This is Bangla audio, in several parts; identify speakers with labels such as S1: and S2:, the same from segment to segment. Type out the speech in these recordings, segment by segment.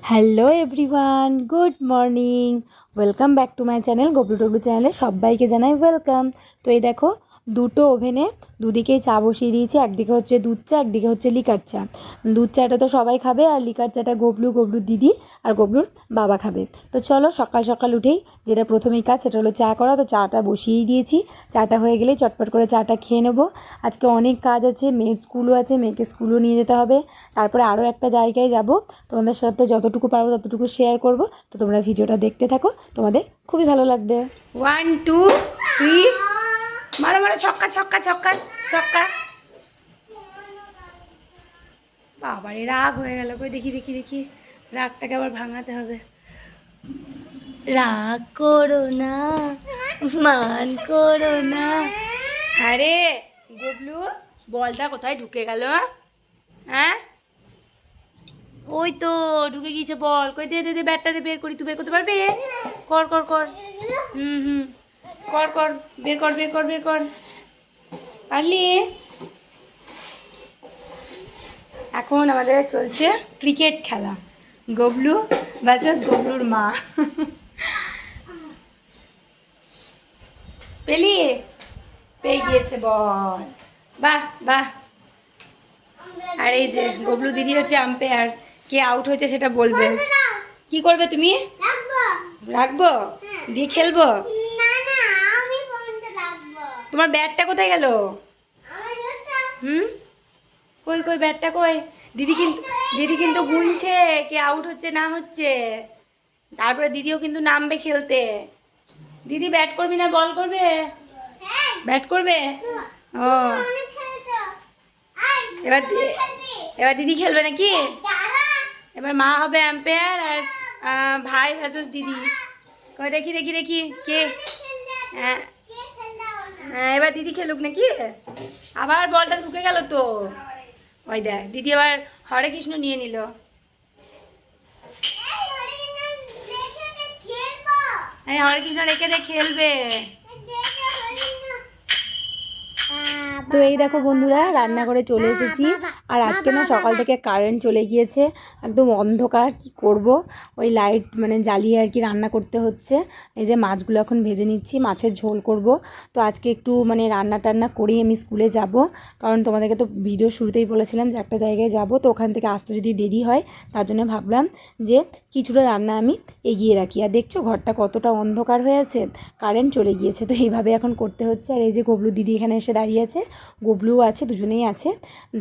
S1: Hello everyone, good morning. Welcome back to my channel Goblu Toblu চ্যানেলে সবাইকে জানাই ওয়েলকাম। তো এই দেখো, দুটো ওভেনে দুদিকেই চা বসিয়ে দিয়েছি। একদিকে হচ্ছে দুধ চা, একদিকে হচ্ছে লিকার চা। দুধ চাটা তো সবাই খাবে, আর লিকার চাটা গবলুর দিদি আর গবলুর বাবা খাবে। তো চলো, সকাল সকাল উঠেই যেটা প্রথমেই কাজ সেটা হলো চা করা। তো চাটা বসিয়েই দিয়েছি। চাটা হয়ে গেলেই চটপট করে চাটা খেয়ে নেবো। আজকে অনেক কাজ আছে, মেয়ের স্কুলও আছে, মেয়েকে স্কুলও নিয়ে যেতে হবে। তারপরে আরও একটা জায়গায় যাব, তোমাদের সাথে যতটুকু পারবো ততটুকু শেয়ার করব। তো তোমরা ভিডিওটা দেখতে থাকো, তোমাদের খুবই ভালো লাগবে। 1 2 3, মারো মারো, ছক্কা ছক্কা ছক্কা ছক্কা। বাবারে রাগ হয়ে গেল, কই দেখি দেখি দেখি, রাগটাকে আবার ভাঙাতে হবে। রাগ করো না, মান করো না। আরে গবলু, বলটা কোথায় ঢুকে গেল? হ্যাঁ, ওই তো ঢুকে গিয়েছে বল। কই দে দে দে, ব্যাটটা দে, বের করি। তুই বের করতে পারবি? কর কর কর, হুম, কর কর, বের কর বের কর বের কর। পারলি? এখন আমাদের চলছে ক্রিকেট খেলা, গবলু ভার্সেস গবলুর মা। পেলি? পেয়ে গিয়েছে বল। বাহ বাহ। আর এই যে গবলু দিদি হচ্ছে আম্পায়ার, কে আউট হয়েছে সেটা বলবে। কি করবে তুমি? রাখবো দিয়ে খেলবো? তোমার ব্যাটটা কোথায় গেল? হুম, কই কই ব্যাটটা কই? দিদি কিন্তু গুনছে কে আউট হচ্ছে না হচ্ছে। তারপরে দিদিও কিন্তু নামবে খেলতে। দিদি ব্যাট করবি না বল করবে? ব্যাট করবে? ও, এবার এবার দিদি খেলবে নাকি? এবার মা হবে আম্পায়ার, আর ভাই ভার্সেস দিদি। কই দেখি দেখি দেখি কে। হ্যাঁ, এবার দিদি খেলুক নাকি? আবার বলটা ঢুকে গেল তো। ওই দেখ, দিদি আবার হরে কৃষ্ণ নিয়ে নিল। হ্যাঁ, হরে কৃষ্ণ রেখে দে, খেলবে। তো এই দেখো বন্ধুরা, রান্নাঘরে চলে এসেছি। আর আজকে না সকাল থেকে কারেন্ট চলে গিয়েছে, একদম অন্ধকার। কি করব, ওই লাইট মানে জ্বালিয়ে আর কি রান্না করতে হচ্ছে। এই যে মাছগুলো এখন ভেজে নিচ্ছি, মাছের ঝোল করব। তো আজকে একটু মানে রান্না টান্না করেই আমি স্কুলে যাব, কারণ তোমাদেরকে তো ভিডিও শুরুতেই বলেছিলাম যে একটা জায়গায় যাব। তো ওখান থেকে আসতে যদি দেরি হয়, তার জন্য ভাবলাম যে কিছুটা রান্না আমি এগিয়ে রাখি। আর দেখছো ঘরটা কতটা অন্ধকার হয়ে আছে, কারেন্ট চলে গিয়েছে। তো এইভাবে এখন করতে হচ্ছে। আর এই যে গবলু দিদি এখানে এসে দাঁড়িয়ে আছে, গবলুও আছে, দুজনেই আছে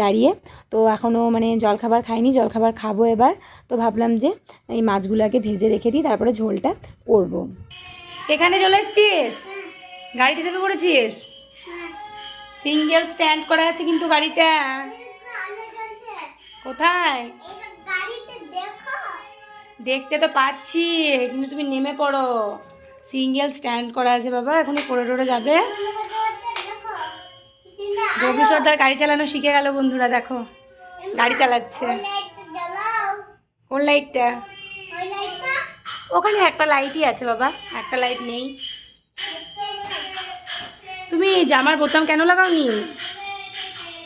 S1: দাঁড়িয়ে। তো এখনও মানে জলখাবার খাইনি, জলখাবার খাবো এবার। তো ভাবলাম যে এই মাছগুলোকে ভেজে রেখে দিই, তারপরে ঝোলটা করব। এখানে চলে এসছিস? গাড়িতে চেপে পড়েছিস? সিঙ্গেল স্ট্যান্ড করা আছে কিন্তু গাড়িটা। কোথায়? দেখতে তো পাচ্ছি, কিন্তু তুমি নেমে পড়ো। সিঙ্গেল স্ট্যান্ড করা আছে বাবা, এখনই করিডোরে যাবে। রবি সর্দার গাড়ি চালানো শিখে গেল বন্ধুরা, দেখো গাড়ি চালাচ্ছে। কোন লাইটটা? ওখানে একটা লাইটই আছে বাবা, একটা লাইট নেই। তুমি জামার বোতাম কেন লাগাওনি?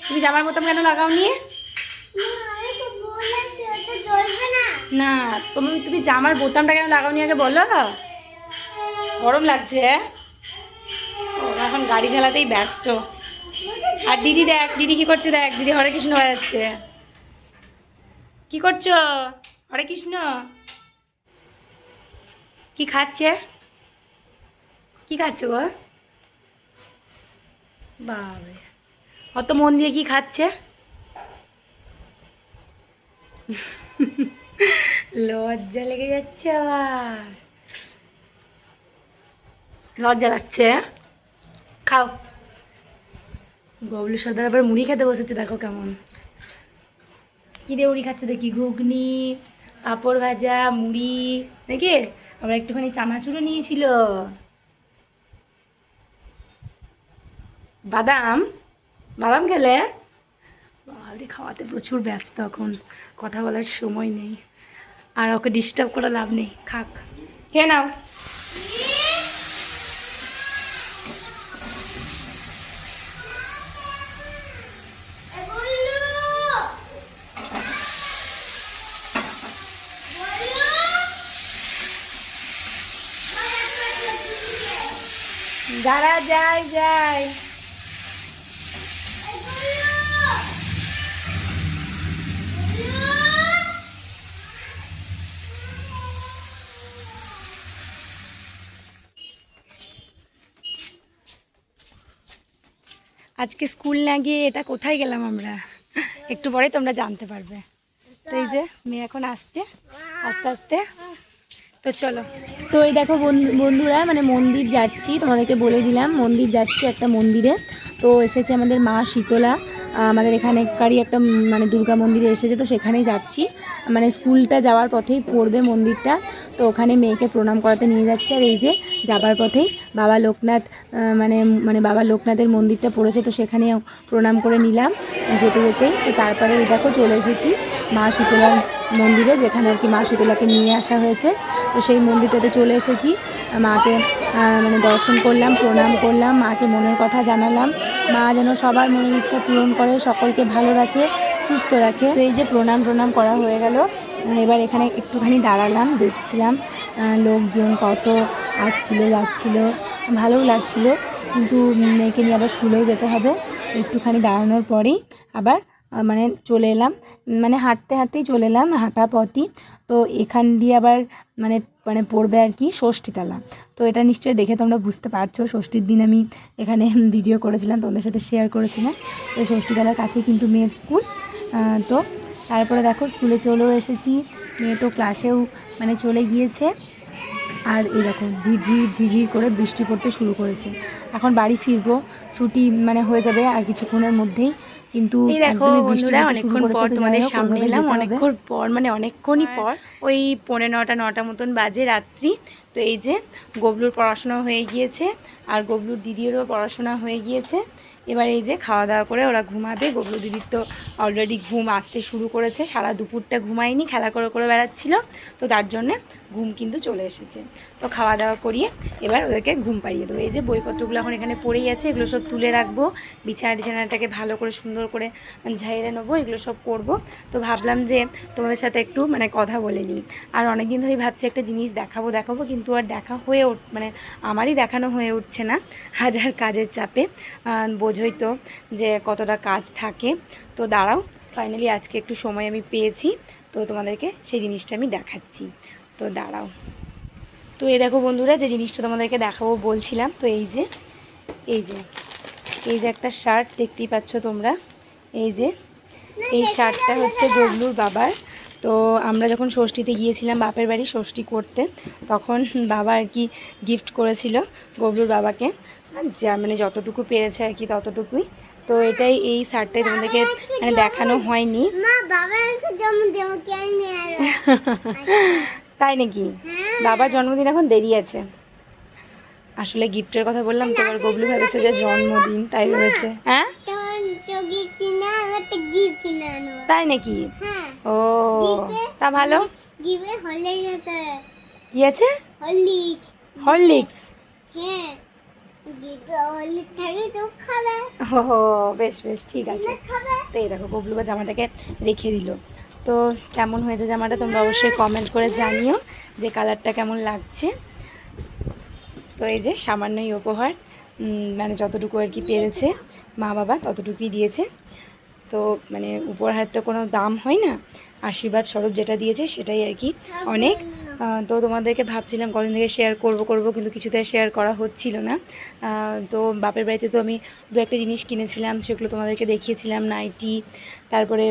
S1: তুমি জামার বোতাম কেন লাগাওনি? না, তুমি জামার বোতামটা কেন লাগাওনি আগে বলো। গরম লাগছে? ও, এখন গাড়ি চালাতেই ব্যস্ত। আর দিদি দেখ, দিদি কি করছে দেখ, দিদি হরে কৃষ্ণ বাজাচ্ছে। কি করছো? হরে কৃষ্ণ। কি খাচ্ছে? কি খাচ্ছে গো? বাবা, অত মন দিয়ে কি খাচ্ছে? লজ্জা লেগে যাচ্ছে আবার। লজ্জা লাগছে? খাও। গবলু সর্দার আবার মুড়ি খেতে বসেছে, দেখো কেমন। কী দিয়ে মুড়ি খাচ্ছে দেখি? ঘুগনি, পাঁপড় ভাজা, মুড়ি নাকি? আবার একটুখানি চানাচুরও নিয়েছিল। বাদাম, বাদাম খেলে? বাবারে, খাওয়াতে প্রচুর ব্যস্ত এখন, কথা বলার সময় নেই। আর ওকে ডিস্টার্ব করা লাভ নেই, খাক। খেয়ে নাও। যারা যায় যায়। আজকে স্কুল না গিয়ে এটা কোথায় গেলাম আমরা, একটু পরে তোমরা জানতে পারবে। তো এই যে মেয়ে এখন আসছে আস্তে আস্তে। তো চলো, তো এই দেখো বন্ধুরা মানে মন্দির যাচ্ছি, তোমাদেরকে বলে দিলাম মন্দির যাচ্ছি একটা মন্দিরে। তো এসেছে আমাদের মা শীতলা, আমাদের এখানেকারই একটা মানে দুর্গা মন্দিরে এসেছে, তো সেখানেই যাচ্ছি। মানে স্কুলটা যাওয়ার পথেই পড়বে মন্দিরটা, তো ওখানে মেয়েকে প্রণাম করাতে নিয়ে যাচ্ছে। আর এই যে যাবার পথেই বাবা লোকনাথ মানে বাবা লোকনাথের মন্দিরটা পড়েছে, তো সেখানেও প্রণাম করে নিলাম যেতে যেতেই। তো তারপরে এই দেখো চলে এসেছি মা শীতলার মন্দিরে, যেখানে আর কি মা শীতলাকে নিয়ে আসা হয়েছে। তো সেই মন্দিরটাতে চলে এসেছি, মাকে মানে দর্শন করলাম, প্রণাম করলাম, মাকে মনের কথা জানালাম। মা যেন সবার মনের ইচ্ছা পূরণ করে, সকলকে ভালো রাখে, সুস্থ রাখে। তো এই যে প্রণাম করা হয়ে গেল, এবার এখানে একটুখানি দাঁড়ালাম, দেখছিলাম লোকজন কত আসছিল যাচ্ছিল, ভালোও লাগছিল। কিন্তু মেয়েকে নিয়ে আবার স্কুলেও যেতে হবে, একটুখানি দাঁড়ানোর পরেই আবার মানে চলে এলাম, মানে হাঁটতেই চলে এলাম, হাঁটা পথই। তো এখান দিয়ে আবার মানে মানে পড়বে আর কি ষষ্ঠীতলা। তো এটা নিশ্চয়ই দেখে তোমরা বুঝতে পারছো, ষষ্ঠীর দিন আমি এখানে ভিডিও করেছিলাম, তোমাদের সাথে শেয়ার করেছিলাম। তো ষষ্ঠীতলার কাছেই কিন্তু মেয়ের স্কুল। তো তারপরে দেখো স্কুলে চলেও এসেছি, মেয়ে তো ক্লাসেও মানে চলে গিয়েছে। আর এই দেখো ঝিরঝির করে বৃষ্টি পড়তে শুরু করেছে। এখন বাড়ি ফিরবো, ছুটি মানে হয়ে যাবে আর কিছুক্ষণের মধ্যেই। কিন্তু একদমই বৃষ্টি শুরু করেছে, তো তোমাদের সামনে এলাম অনেকক্ষণ পর, মানে অনেকক্ষণই পর, ওই 9:30 মতন বাজে রাত্রি। তো এই যে গবলুর পড়াশোনা হয়ে গিয়েছে, আর গবলুর দিদিরও পড়াশোনা হয়ে গিয়েছে। এবার এই যে খাওয়া দাওয়া করে ওরা ঘুমাবে। গবলু দিদির তো অলরেডি ঘুম আসতে শুরু করেছে, সারা দুপুরটা ঘুমায়নি, খেলা করে বেড়াচ্ছিল, তো তার জন্যে ঘুম কিন্তু চলে এসেছে। তো খাওয়া দাওয়া করিয়ে এবার ওদেরকে ঘুম পাড়িয়ে দেবো। এই যে বইপত্রগুলো এখন এখানে পড়েই আছে, এগুলো সব তুলে রাখবো, বিছানাটাকে ভালো করে সুন্দর করে ঝাইড়ে নেবো, এগুলো সব করবো। তো ভাবলাম যে তোমাদের সাথে একটু মানে কথা বলে নিই। আর অনেক দিন ধরেই ভাবছি একটা জিনিস দেখাবো কিন্তু আর দেখা হয়ে মানে আমারই দেখানো হয়ে উঠছে না, হাজার কাজের চাপে। বোঝোই তো যে কতটা কাজ থাকে। তো দাঁড়াও, ফাইনালি আজকে একটু সময় আমি পেয়েছি, তো তোমাদেরকে সেই জিনিসটা আমি দেখাচ্ছি। তো দাঁড়াও, তো এই দেখো বন্ধুরা যে জিনিসটা তোমাদেরকে দেখাবো বলছিলাম, তো এই যে একটা শার্ট দেখতেই পাচ্ছ তোমরা। এই শার্টটা হচ্ছে গবলুর বাবার। তো আমরা যখন ষষ্ঠীতে গিয়েছিলাম বাপের বাড়ি ষষ্ঠী করতে, তখন বাবা আর কি গিফট করেছিল গবলুর বাবাকে, যা মানে যতটুকু পেরেছে আর কি ততটুকুই। তো এই শার্টটাই তোমাদেরকে মানে দেখানো হয়নি। তাই নাকি? বাবার জন্মদিন এখন দেরি আছে। আসলে গিফটের কথা বললাম তো, এবার গবলু ভেবেছে যে জন্মদিন, তাই ভেবেছে। হ্যাঁ তাই নাকি? ও তা ভালো। কি আছে? হরলিক্স। ও বেশ ঠিক আছে। তো এই দেখো গবলুবা জামাটাকে রেখে দিল। তো কেমন হয়েছে জামাটা তোমরা অবশ্যই কমেন্ট করে জানিও যে কালারটা কেমন লাগছে। তো এই যে সামান্যই উপহার, মানে যতটুকু আর কি পেরেছে মা বাবা ততটুকুই দিয়েছে। তো মানে উপহার তো কোনো দাম হয় না, আশীর্বাদ স্বরূপ যেটা দিয়েছে সেটাই আর কি অনেক। তো তোমাদেরকে ভাবছিলাম কদিন থেকে শেয়ার করব, কিন্তু কিছুতে শেয়ার করা হচ্ছিল না। তো বাপের বাড়িতে তো আমি দু একটা জিনিস কিনেছিলাম, সেগুলো তোমাদেরকে দেখিয়েছিলাম, নাইটি, তারপরে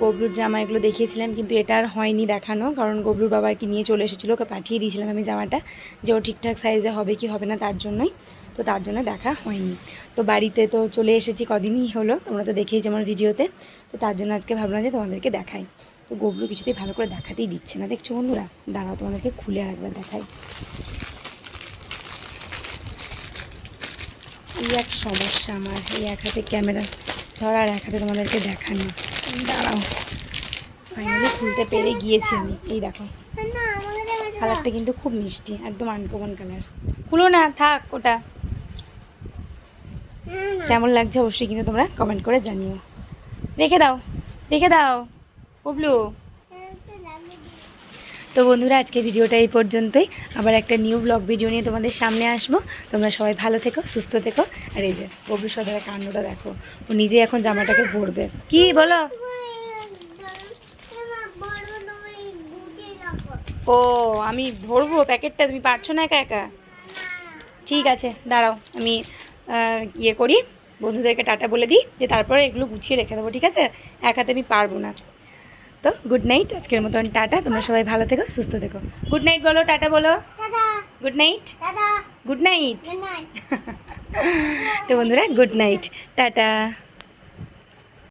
S1: গবলুর জামা, এগুলো দেখিয়েছিলাম। কিন্তু এটা আর হয়নি দেখানো, কারণ গবলুর বাবা আর কি নিয়ে চলে এসেছিলো, ওকে পাঠিয়ে দিয়েছিলাম আমি জামাটা, যে ও ঠিকঠাক সাইজে হবে কি হবে না তার জন্যই। তো তার জন্য দেখা হয়নি। তো বাড়িতে তো চলে এসেছি, কদিনই হলো, তোমরা তো দেখেইছো আমার ভিডিওতে। তো তার জন্য আজকে ভাবলাম যে তোমাদেরকে দেখাই। তো গবলু কিছুতেই ভালো করে দেখাতেই দিচ্ছে না, দেখছো বন্ধুরা? দাঁড়াও তোমাদেরকে খুলে আর একবার দেখাই। এই এক সমস্যা আমার, এই এক হাতে ক্যামেরা ধরা আর এক হাতে তোমাদেরকে দেখানো। দাঁড়াও, ফাইনালি খুলতে পেরে গিয়েছি আমি। এই দেখো কালারটা কিন্তু খুব মিষ্টি, একদম আনকমন কালার। খুলো না, থাক ওটা। কেমন লাগছে অবশ্যই কিন্তু তোমরা কমেন্ট করে জানিও। রেখে দাও গবলু। তো বন্ধুরা আজকে ভিডিওটা এই পর্যন্তই, আবার একটা নিউ ব্লগ ভিডিও নিয়ে তোমাদের সামনে আসবো। তোমরা সবাই ভালো থেকো, সুস্থ থেকো। আর এই যে ববলু সদরের কাণ্ডটা দেখো, ও নিজে এখন জামাটাকে ভরবে। কি বলো? ও আমি ধরবো প্যাকেটটা, তুমি পারছো না একা একা? ঠিক আছে দাঁড়াও, আমি ইয়ে করি, বন্ধুদেরকে টাটা বলে দিই, যে তারপরে এগুলো গুছিয়ে রেখে দেবো, ঠিক আছে? এক হাতে আমি পারবো না। তো গুড নাইট, আজকের মতন টাটা, তোমরা সবাই ভালো থেকো, সুস্থ থেকো। গুড নাইট বলো, টাটা বলো। Good night, good night. তো বন্ধুরা গুড নাইট, টাটা।